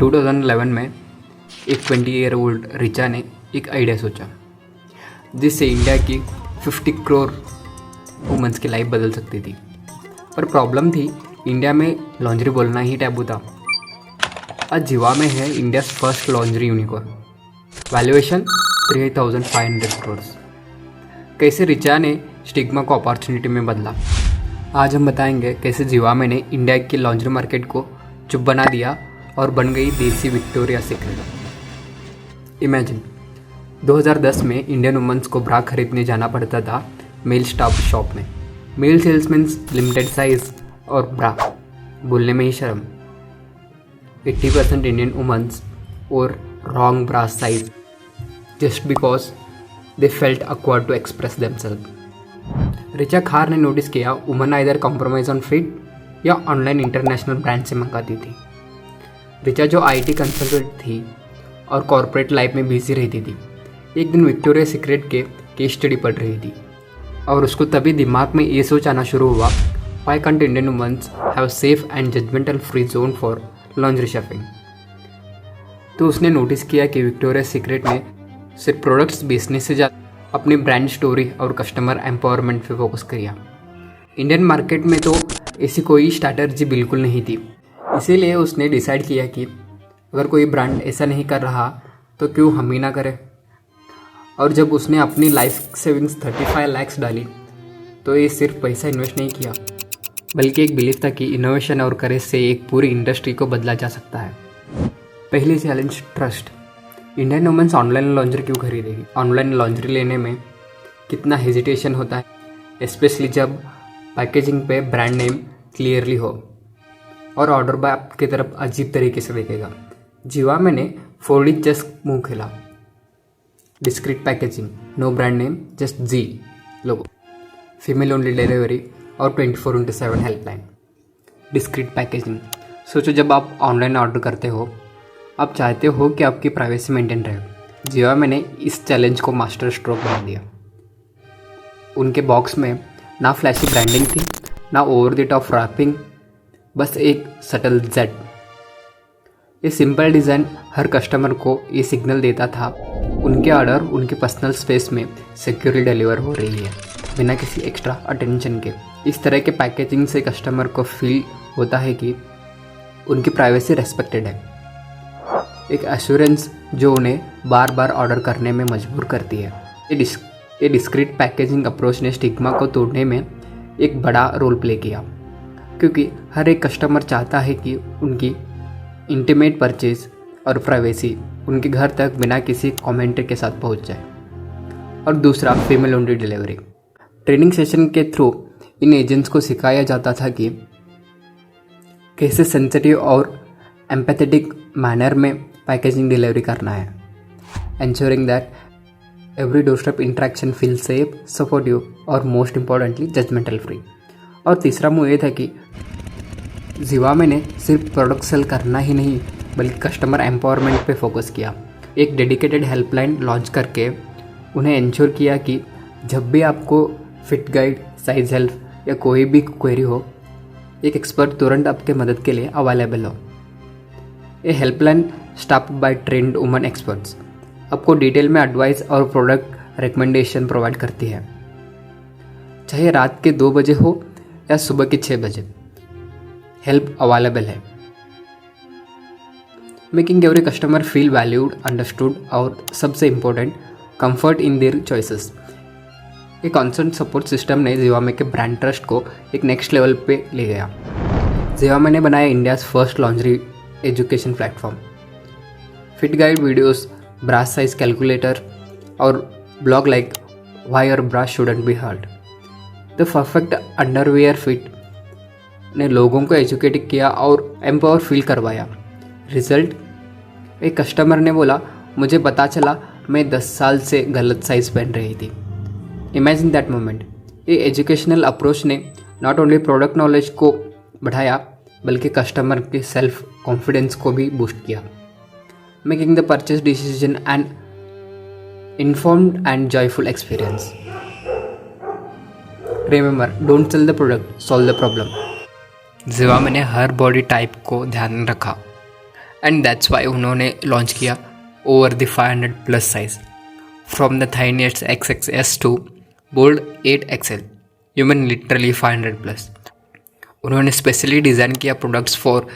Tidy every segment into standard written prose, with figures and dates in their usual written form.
2011 में एक 20 year old Richa ने एक आइडिया सोचा जिससे इंडिया की 50 करोड़ वुमेंस की लाइफ बदल सकती थी। पर प्रॉब्लम थी, इंडिया में लॉन्ड्री बोलना ही टैबू था। आज जिवा में है India first laundry unicorn, valuation 3500 crore. कैसे रिचा ने स्टिग्मा को अपॉर्चुनिटी में बदला, आज हम बताएंगे कैसे जिवामे ने इंडिया की लॉन्ड्री मार्केट को चुप बना दिया और बन गई देसी विक्टोरिया सीक्रेट। इमेजिन 2010 में इंडियन वुमेन्स को ब्रा खरीदने जाना पड़ता था मेल स्टाफ शॉप में। मेल सेल्समैन्स लिमिटेड साइज और ब्रा बोलने में ही शर्म। 80% इंडियन वुमेन्स और wrong bra size just because they felt awkward to express themself. Richa Khar ने नोटिस किया woman either compromise on fit या ऑनलाइन इंटरनेशनल ब्रांड से मंगाती थी। रिचा जो आईटी कंसल्टेंट थी और कॉर्पोरेट लाइफ में बिजी रहती थी, एक दिन विक्टोरिया सीक्रेट के केस स्टडी पढ़ रही थी और उसको तभी दिमाग में ये सोच आना शुरू हुआ, why can't Indian womens have safe and judgemental free zone for laundry shopping. तो उसने नोटिस किया कि विक्टोरिया सीक्रेट ने सिर्फ प्रोडक्ट्स बेचने से ज़्यादा अपनी ब्रांड स्टोरी और कस्टमर एम्पावरमेंट पे फोकस किया। इंडियन मार्केट में तो ऐसी कोई स्ट्रैटेजी बिल्कुल नहीं थी, इसीलिए उसने डिसाइड किया कि अगर कोई ब्रांड ऐसा नहीं कर रहा तो क्यों हम ही ना करें। और जब उसने अपनी लाइफ सेविंग्स 35 लाख डाली तो ये सिर्फ पैसा इन्वेस्ट नहीं किया, बल्कि एक बिलीफ था कि इनोवेशन और करेज से एक पूरी इंडस्ट्री को बदला जा सकता है। पहली challenge, trust. Indian womens online laundry क्यों खरीदेगी? ऑनलाइन लॉन्ड्री लेने में कितना हेजिटेशन होता है, स्पेशली जब पैकेजिंग पे ब्रांड नेम क्लियरली हो और ऑर्डर बॉय आपकी तरफ अजीब तरीके से देखेगा। जिवामे ने 4D चेस मुंह खेला। Discreet packaging, no brand name, just Z logo, female only delivery और 24/7 हेल्पलाइन। डिस्क्रीट पैकेजिंग, सोचो जब आप ऑनलाइन ऑर्डर करते हो, आप चाहते हो कि आपकी प्राइवेसी मेंटेन रहे। जिवामे ने इस चैलेंज को मास्टर स्ट्रोक बना दिया। उनके बॉक्स में ना फ्लैशी ब्रांडिंग थी, ना ओवर द टॉप रैपिंग, बस एक सटल जेड। ये सिंपल डिज़ाइन हर कस्टमर को ये सिग्नल देता था उनके ऑर्डर उनके पर्सनल स्पेस में सिक्योरली डिलीवर हो रही है, बिना किसी एक्स्ट्रा अटेंशन के। इस तरह के पैकेजिंग से कस्टमर को फील होता है कि उनकी प्राइवेसी रेस्पेक्टेड है, एक एश्योरेंस जो उन्हें बार बार ऑर्डर करने में मजबूर करती है। ये डिस्क्रीट पैकेजिंग अप्रोच ने स्टिग्मा को तोड़ने में एक बड़ा रोल प्ले किया, क्योंकि हर एक कस्टमर चाहता है कि उनकी इंटीमेट परचेज और प्राइवेसी उनके घर तक बिना किसी कमेंट के साथ पहुंच जाए। और दूसरा, female only delivery. Training session के थ्रू इन एजेंट्स को सिखाया जाता था कि कैसे सेंसिटिव और एम्पैथेटिक मैनर में पैकेजिंग डिलीवरी करना है, ensuring that every doorstep interaction feels safe, supportive और most importantly judgmental free। और तीसरा मूव ये था कि जिवामे ने सिर्फ प्रोडक्ट सेल करना ही नहीं बल्कि कस्टमर एम्पावरमेंट पे फोकस किया। एक डेडिकेटेड हेल्पलाइन लॉन्च करके उन्हें इंश्योर किया कि जब भी आपको फिट गाइड, साइज हेल्प या कोई भी क्वेरी हो, एक एक्सपर्ट तुरंत आपके मदद के लिए अवेलेबल हो। ये helpline staff by trained woman experts आपको डिटेल में एडवाइस और प्रोडक्ट रिकमेंडेशन प्रोवाइड करती है, चाहे रात के 2 बजे हो या सुबह के 6 बजे, हेल्प अवेलेबल है। Making every customer feel valued, understood और सबसे important, comfort in their choices. ये कॉन्स्टेंट सपोर्ट सिस्टम ने जिवामे के ब्रांड ट्रस्ट को एक नेक्स्ट लेवल पे ले गया। जिवामे ने बनाया India's first laundry education platform. Fit guide videos, bra size calculator और blog like why your bra shouldn't be hurt, the perfect underwear fit ने लोगों को एजुकेट किया और एम्पावर फील करवाया। रिजल्ट, एक कस्टमर ने बोला, मुझे पता चला मैं 10 साल से गलत साइज पहन रही थी। Imagine that moment. ये एजुकेशनल अप्रोच ने नॉट ओनली प्रोडक्ट नॉलेज को बढ़ाया बल्कि कस्टमर के सेल्फ कॉन्फिडेंस को भी बूस्ट किया, making the purchase decision and informed and joyful experience. Remember, don't sell the product, solve the problem. Zivame ने हर बॉडी टाइप को ध्यान में रखा। एंड दैट्स वाई उन्होंने लॉन्च किया over the 500 plus size, from the thinnest XXS to bold 8XL, you mean literally 500 plus. उन्होंने specially design किया products for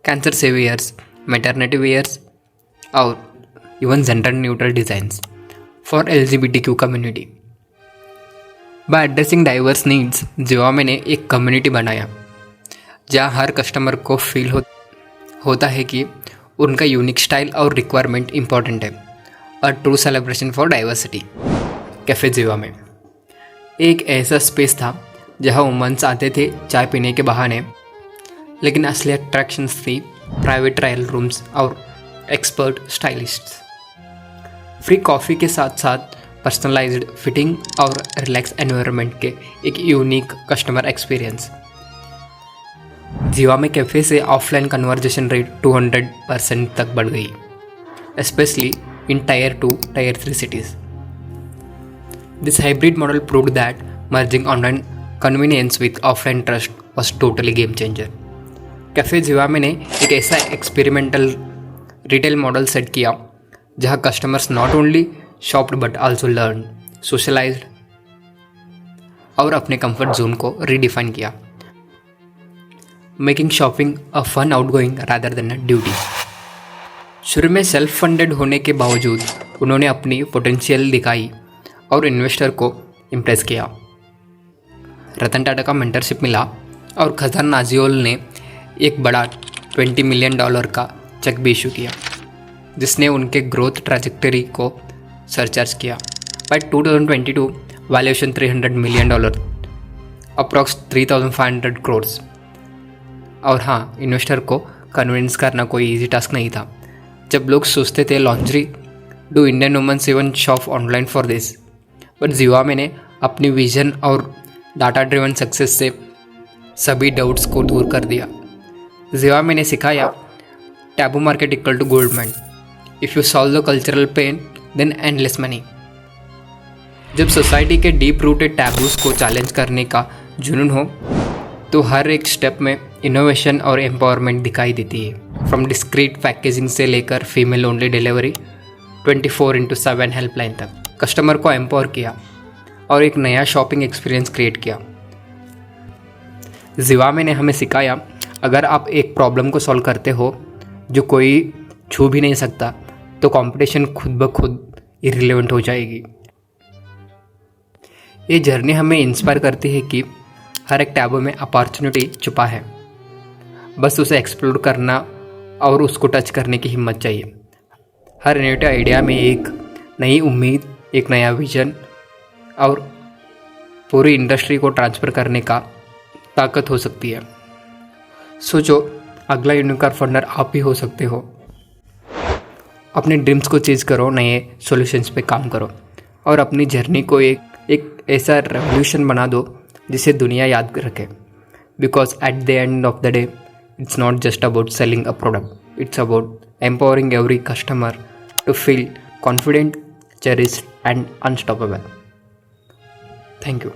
cancer saviours, maternity wears और even gender neutral designs for LGBTQ community. By addressing diverse needs, Zivame ने एक community बनाया जहाँ हर customer को feel होता है कि उनका यूनिक स्टाइल और रिक्वायरमेंट इंपॉर्टेंट है। A true celebration for diversity. Cafe Zivame एक ऐसा स्पेस था जहाँ वुमेन्स आते थे चाय पीने के बहाने, लेकिन असली अट्रैक्शंस थी प्राइवेट ट्रायल रूम्स और एक्सपर्ट स्टाइलिस्ट्स। फ्री कॉफ़ी के साथ साथ पर्सनलाइज्ड फिटिंग और रिलैक्स एनवायरनमेंट के एक unique customer experience. Zivame cafe से ऑफलाइन कन्वर्जेशन रेट 200% तक बढ़ गई, specially in Tier 2, Tier 3 cities. This hybrid model proved that merging online convenience with offline trust was totally game changer. Café Zivame ने एक ऐसा एक्सपेरिमेंटल रिटेल मॉडल सेट किया जहां customers not only shopped but also learn, socialized और अपने comfort zone को redefine किया, making shopping a fun outgoing rather than a duty. शुरू में सेल्फ फंडेड होने के बावजूद उन्होंने अपनी पोटेंशियल दिखाई और इन्वेस्टर को इम्प्रेस किया। रतन टाटा का मेंटरशिप मिला और खजान नाजियोल ने एक बड़ा $20 मिलियन का चेक भी इशू किया, जिसने उनके ग्रोथ ट्रैजेक्टरी को सरचार्ज किया। By 2022 valuation $300 million, approx 3,500 crore. और हाँ, इन्वेस्टर को कन्विंस करना कोई इजी टास्क नहीं था। जब लोग सोचते थे laundry, do Indian womens even shop online for this, but Zivame ने अपनी विजन और डाटा ड्रिवन सक्सेस से सभी डाउट्स को दूर कर दिया। जिवामे ने सिखाया taboo market equal to gold mine, if you solve the cultural pain then endless money. जब सोसाइटी के डीप रूटेड टैबूज को चैलेंज करने का जुनून हो तो हर एक स्टेप में इनोवेशन और एम्पावरमेंट दिखाई देती है। फ्रॉम डिस्क्रीट पैकेजिंग से लेकर फीमेल ओनली डिलीवरी, 24/7 हेल्पलाइन तक कस्टमर को एम्पावर किया और एक नया शॉपिंग एक्सपीरियंस क्रिएट किया। जिवामे ने हमें सिखाया, अगर आप एक प्रॉब्लम को सॉल्व करते हो जो कोई छू भी नहीं सकता, तो कंपटीशन खुद ब खुद इररिलेवेंट हो जाएगी। ये जर्नी हमें इंस्पायर करती है कि हर एक टैबू में अपॉर्चुनिटी छुपा है, बस उसे एक्सप्लोर करना और उसको टच करने की हिम्मत चाहिए। हर इनोवेटिव आइडिया में एक नई उम्मीद, एक नया विजन और पूरी इंडस्ट्री को ट्रांसफ़र करने का ताकत हो सकती है। सोचो, अगला यूनिकॉर्न फंडर आप ही हो सकते हो। अपने ड्रीम्स को चेज करो, नए सॉल्यूशंस पे काम करो और अपनी जर्नी को एक ऐसा रेवोल्यूशन बना दो जिसे दुनिया याद रखे। Because at the end of the day it's not just about selling a product, it's about empowering every customer to feel confident, cherished and unstoppable. Thank you.